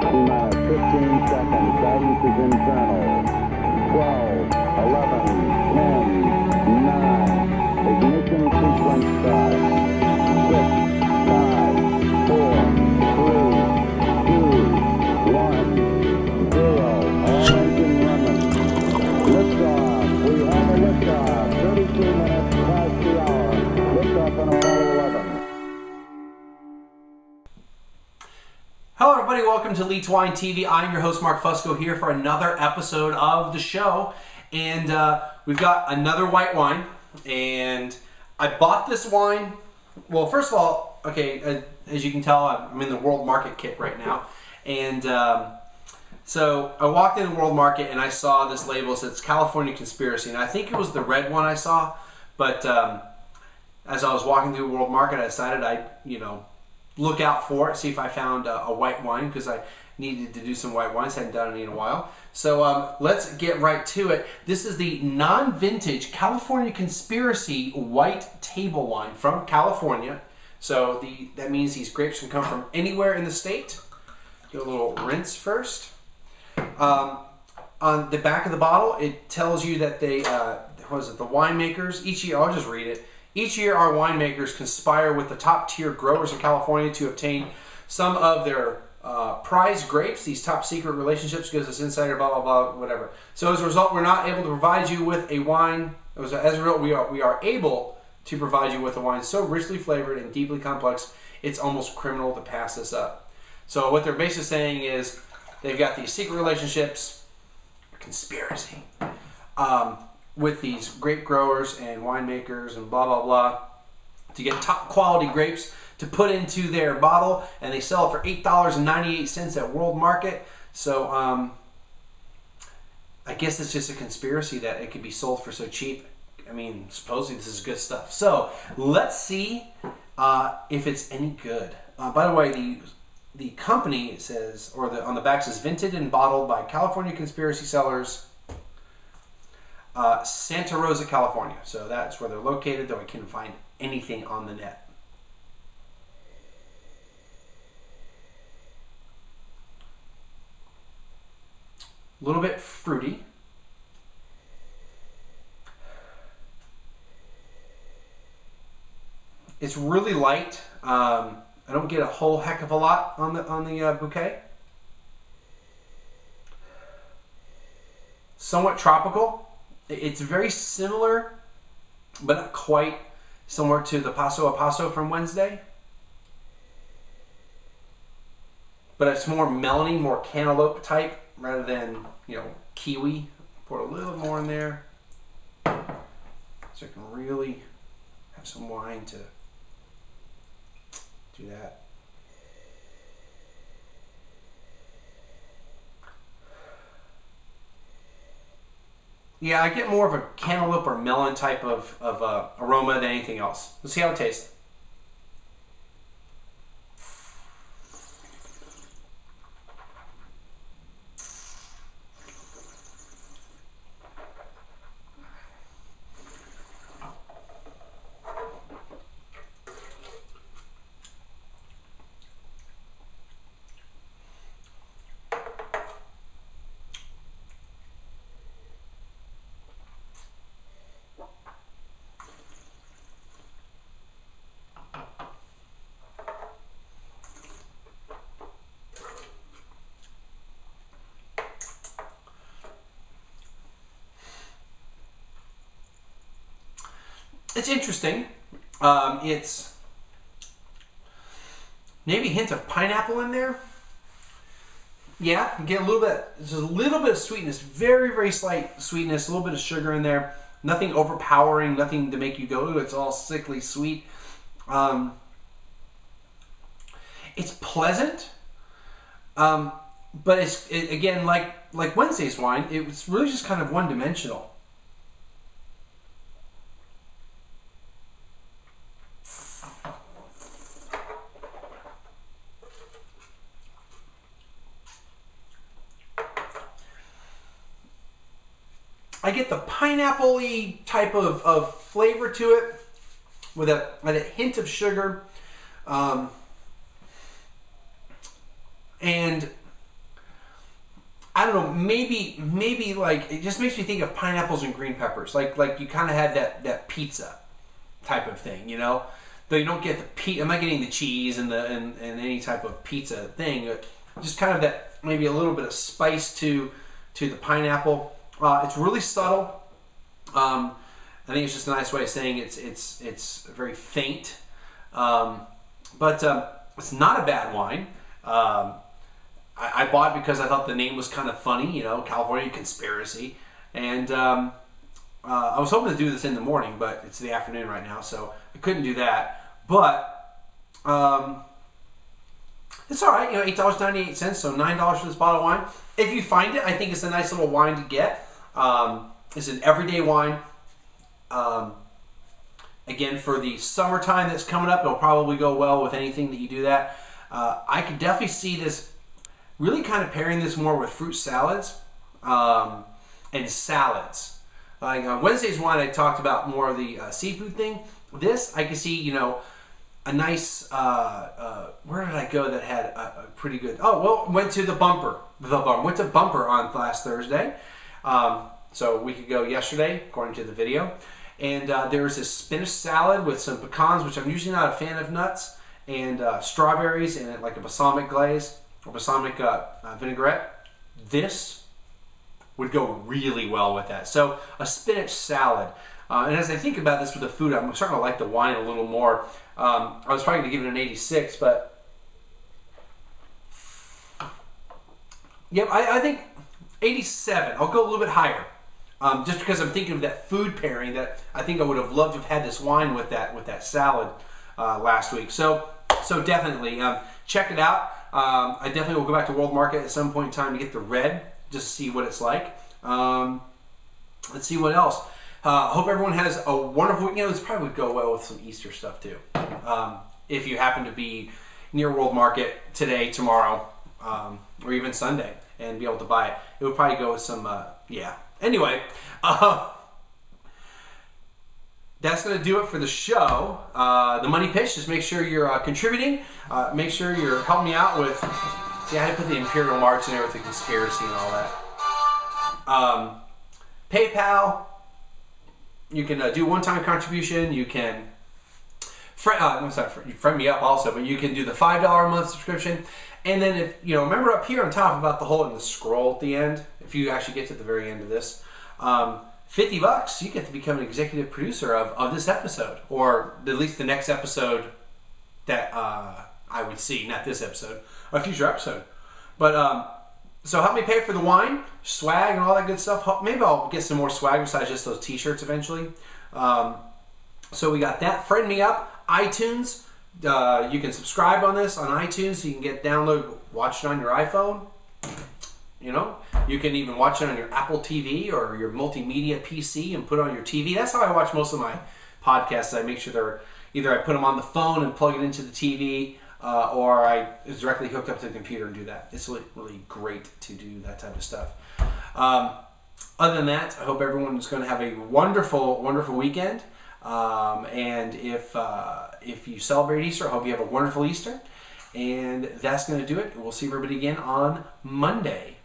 T-minus 15 seconds. Guidance is internal. 12, 11, 10, 9. Ignition sequence start. 6, 5, 4, 3, 2, 1, 0. All engine running. Liftoff. We have a liftoff. 32 minutes past the hour. Liftoff on Apollo 11. Hello everybody, welcome to Lee Twine TV. I'm your host Mark Fusco here for another episode of the show. And we've got another white wine. And I bought this wine, well first of all, okay, as you can tell I'm in the world market kit right now. And so I walked in the world market and I saw this label that says California Conspiracy. And I think it was the red one I saw. But as I was walking through the world market, I decided I'd, look out for it, see if I found a white wine, because I needed to do some white wines, hadn't done any in a while. So let's get right to it. This is the non-vintage California Conspiracy white table wine from California. So that means these grapes can come from anywhere in the state. Do a little rinse first. On the back of the bottle, it tells you that they, the winemakers, each year, I'll just read it. Each year, our winemakers conspire with the top-tier growers in California to obtain some of their prized grapes. These top-secret relationships gives us insider, blah, blah, blah, whatever. So as a result, we're not able to provide you with a wine. As a result, we are able to provide you with a wine so richly flavored and deeply complex, it's almost criminal to pass this up. So what they're basically saying is they've got these secret relationships, conspiracy, with these grape growers and winemakers and blah, blah, blah, to get top quality grapes to put into their bottle, and they sell it for $8.98 at World Market. So I guess it's just a conspiracy that it could be sold for so cheap. I mean, supposedly this is good stuff. So let's see if it's any good. By the way, the company says, or on the back says, vinted and bottled by California Conspiracy Cellars, Santa Rosa, California. So that's where they're located, though I couldn't find anything on the net. A little bit fruity. It's really light. I don't get a whole heck of a lot on the bouquet. Somewhat tropical. It's very similar, but not quite similar to the Paso a Paso from Wednesday. But it's more melony, more cantaloupe type rather than, kiwi. Pour a little more in there so I can really have some wine to do that. Yeah, I get more of a cantaloupe or melon type of aroma than anything else. Let's see how it tastes. It's interesting. It's maybe a hint of pineapple in there. Yeah, you get a little bit, just a little bit of sweetness, very, very slight sweetness, a little bit of sugar in there. Nothing overpowering, nothing to make you go, ooh, it's all sickly sweet. It's pleasant, but it's again like Wednesday's wine. It's really just kind of one-dimensional. I get the pineapple-y type of flavor to it with a hint of sugar. And don't know, maybe like, it just makes me think of pineapples and green peppers. Like you kind of had that pizza type of thing, you know? Though you don't get the pizza, I'm not getting the cheese and any type of pizza thing. Just kind of that, maybe a little bit of spice to the pineapple. It's really subtle. I think it's just a nice way of saying it's very faint. But it's not a bad wine. I bought it because I thought the name was kind of funny, you know, California Conspiracy. And I was hoping to do this in the morning, but it's the afternoon right now, so I couldn't do that. But it's all right, you know, $8.98, so $9 for this bottle of wine. If you find it, I think it's a nice little wine to get. It's an everyday wine. Again, for the summertime that's coming up, it'll probably go well with anything that you do that. I could definitely see this really kind of pairing this more with fruit salads and salads. Like on Wednesday's wine, I talked about more of the seafood thing. This, I can see, you know, a nice, where did I go that had a pretty good, oh, well, went to went to Bumper on last Thursday. So a week ago yesterday, according to the video. And there was this spinach salad with some pecans, which I'm usually not a fan of nuts, and strawberries and like a balsamic glaze or balsamic vinaigrette. This would go really well with that. So a spinach salad. And as I think about this with the food, I'm starting to like the wine a little more. I was probably going to give it an 86, but yep, I think 87. I'll go a little bit higher. Just because I'm thinking of that food pairing that I think I would have loved to have had this wine with that salad last week. So definitely check it out. I definitely will go back to World Market at some point in time to get the red, just to see what it's like. Let's see what else. Hope everyone has a wonderful, you know, this probably would go well with some Easter stuff too. If you happen to be near World Market today, tomorrow, or even Sunday and be able to buy it, it would probably go with some, yeah. Anyway, that's going to do it for the show. The Money Pitch, just make sure you're contributing. Make sure you're helping me out with, see, I had to put the Imperial Marks in there with the conspiracy and all that. PayPal, you can do one-time contribution. You can, friend me up also, but you can do the $5 a month subscription. And then, if you know, remember up here on top about the hole in the scroll at the end, if you actually get to the very end of this, $50, you get to become an executive producer of this episode, or at least the next episode that I would see, not this episode, a future episode. But so help me pay for the wine, swag, and all that good stuff. Maybe I'll get some more swag besides just those t-shirts eventually. So we got that. Friend me up, iTunes. You can subscribe on this on iTunes, so you can watch it on your iPhone. You know, you can even watch it on your Apple TV or your multimedia PC and put it on your TV. That's how I watch most of my podcasts. I make sure they're either I put them on the phone and plug it into the TV, or I is directly hooked up to the computer and do that. It's really, really great to do that type of stuff. Other than that, I hope everyone's going to have a wonderful, wonderful weekend. And if you celebrate Easter, I hope you have a wonderful Easter. And that's going to do it. We'll see everybody again on Monday.